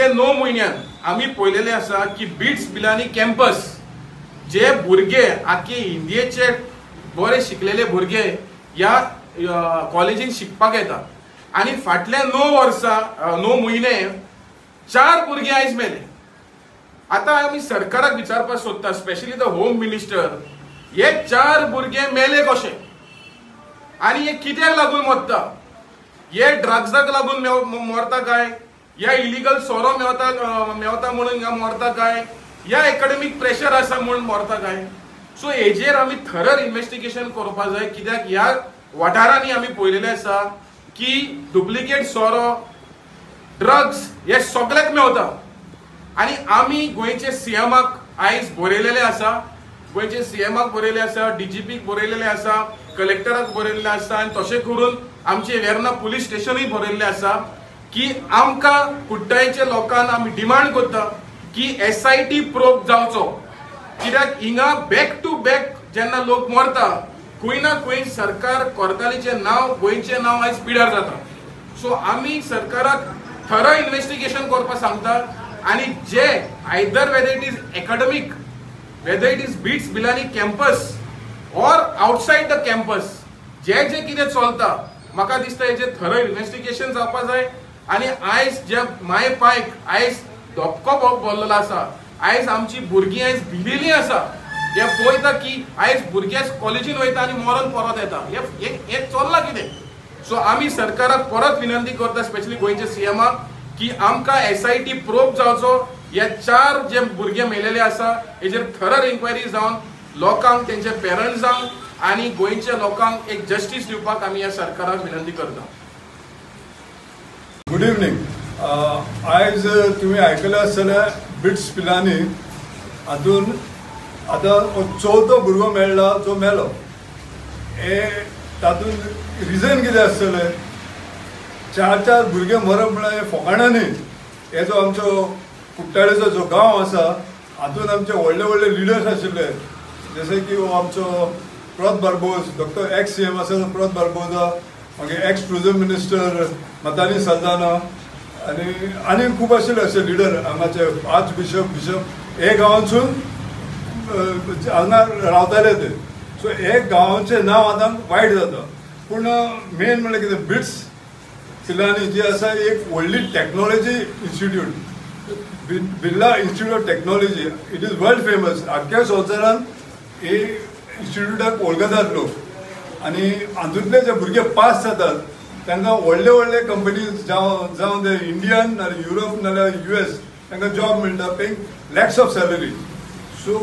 फाटले 9 म्हयन्यान आमी पळयलेले आसा की बिट्स बिलांनी कॅम्पस जे भुरगे आख्खे इंडियेचे बरे शिकलेले भुरगे ह्या कॉलेजीन शिकपाक येता आणि फाटले 9 म्हयने 4 भुरगे आयज मेले. आता आमी सरकाराक विचारपाक सोदता, स्पेशली द होम मिनिस्टर, हे 4 भुरगे मेले कशे आणि हे कित्याक लागून मरता? हे ड्रग्साक लागून मरता काय, या इलिगल सोरो मेवता म्हणून मरता काय, या एकाडेमिक प्रेशर आसा म्हणून मरता काय? सो हेजेर आमी थरर इन्व्हेस्टिगेशन करपाक जाय, कित्याक ह्या वाठारांनी आमी पळयलेले आसा की डुप्लिकेट सोरो, ड्रग्स हे सगळ्याक मेवता. आणि आमी गोंयचे सीएमाक आयज बरयलेले आसा, गोंयचे सीएमाक बरयले आसा, डीजीपीक बरयलेले आसा, कलेक्टराक बरयल्ले आसा आणि तशें करून आमचे वेर्ना पुलीस स्टेशनूय बरयल्ले आसा की आमकां कुट्टायच्या लोकांक आमी डिमांड करता की SIT प्रोब जावचो, कित्याक हिंगा बॅक टू बॅक जेन्ना लोक मरता खंय ना खंय सरकार कोर्तालीचें नांव, गोंयचें नांव आयज पिड्यार जाता. सो आमी सरकाराक थरर इन्व्हेस्टिगेशन करपाक सांगता आणि जे either whether it is academic, whether it is BITS Pilani campus or outside the campus, जे कितें चलता म्हाका दिसता हेजे थरर इन्व्हेस्टिगेशन जावपाक जाय. आणि आयज जे माय पायक आयज धपको भरलेलो आसा, आयज आमची भुरगीं आयज भिलेलीं आसा, हे पळयता की आयज भुरगे कॉलेजीन वयता आणि मरण परत येता, हे चल्लां कितें? सो आमी सरकाराक परत विनंती करता, स्पेशली गोंयच्या सीएमाक, की आमकां SIT प्रोब जावचो, हे 4 जे भुरगे मेलेले आसा हेजेर थरर इन्क्वायरी जावन लोकांक, तेंचे पेरंट्सांक आणि गोंयच्या लोकांक एक जस्टिस दिवपाक आमी ह्या सरकाराक विनंती करता. Good evening. आयज तुम्ही आयकले आसतलें बिट्स पिलांनी हातून आतां 4थो भुरगो मेळ्ळा जो मेलो. हे तातून रिजन कितें आसतलें? 4 भुरगे मरप म्हळ्यार हे फोकाणांनी. हे जो आमचो कुट्टाळेचो जो गांव आसा हातून आमचे व्हडले व्हडले लिडर्स आशिल्ले, जशे की हो आमचो प्रद बार्बोस, डॉक्टर एक्स CM आसा प्रद बार्बोसा, मागीर एक्स टुरिझम मिनिस्टर मतानी सल्दाना आनी खूब आशिल्ले अशे लिडर हांगाचे आर्च बिशप हे गांवांतसून हांगा रावताले ते. सो हे गांवांचें नांव आतां वायट जाता. पूण मेन म्हणल्यार कितें, बिट्स पिलांनी जी आसा एक व्हडली technology institute, Birla institute of technology, it is world famous. आख्ख्या संवसारान हे इन्स्टिट्यूटाक वळखतात लोक. आणि हातूंतले जे भुरगे पास जातात तांकां व्हडले व्हडले कंपनीज जावं ते इंडियन नाल्यार युरोप नाल्यार US तांकां जॉब मेळटा, paying lakhs of salary. So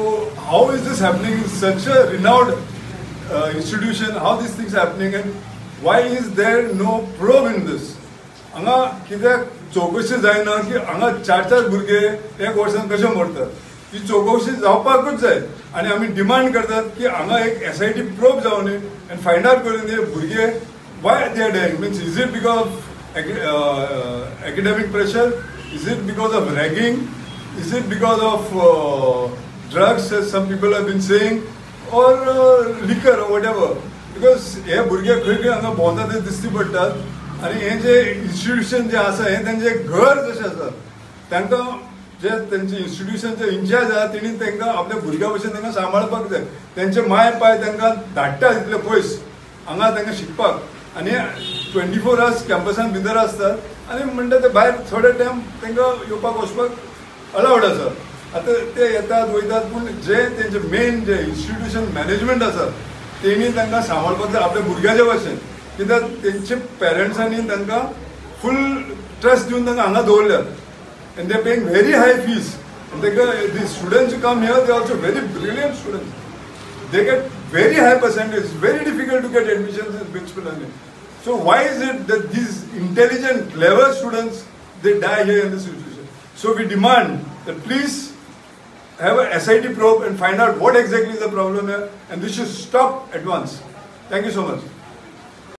how is this happening in such a renowned institution? How these things happening and why is there no prob in these? हांगा कित्याक चौकशी जायना की हांगा 4 भुरगे 1 वर्सान कशे मरतात? ही चौकशी जावपाकूच जाय. आणि आमी डिमांड करतात की हांगा एक SIT प्रोब जावन एंड फायंड आउट करून हे भुरगे Y they are dying. Means is it because of academic pressure? Is it because of ragging? Is it because of drugs, as some people have been saying, or liquor or whatever? Because हे भुरगे खंय खंय हांगा भोंवता ते दिश्टी पडटात आणि हे जे इन्स्टिट्यूशन जे आसा हे तांचे घर जशें आसा, तांकां जे त्यांचे इन्स्टिट्यूशनचे इन्चार्ज आहा तेणी तांकां आपल्या भुरग्या भशेन तांकां सांबाळपाक जाय. त्यांचे माय पाय तांकां धाडटा तितले पयस हांगा तांकां शिकपाक, आनी 24 hours कॅम्पसान भितर आसतात आनी म्हणटा ते भायर थोडे टायम तांकां येवपाक वचपाक अलावड आसा. आतां ते येतात वयतात, पूण जे तेंचे मेन जे इन्स्टिट्यूशन मॅनेजमेंट आसा तेणी तांकां सांबाळपाक जाय आपल्या भुरग्याचे भशेन. कित्याक तेंचे पेरंट्सांनी तांकां फूल ट्रस्ट दिवन तांकां हांगा दवरल्यात. And they're paying very high fees. And the students who come here, they're also very brilliant students. They get very high percentage. It's very difficult to get admissions in Bits Pilani. So why is it that these intelligent, clever students, they die here in this institution? So we demand that please have a SIT probe and find out what exactly is the problem here, and this should stop at once. Thank you so much.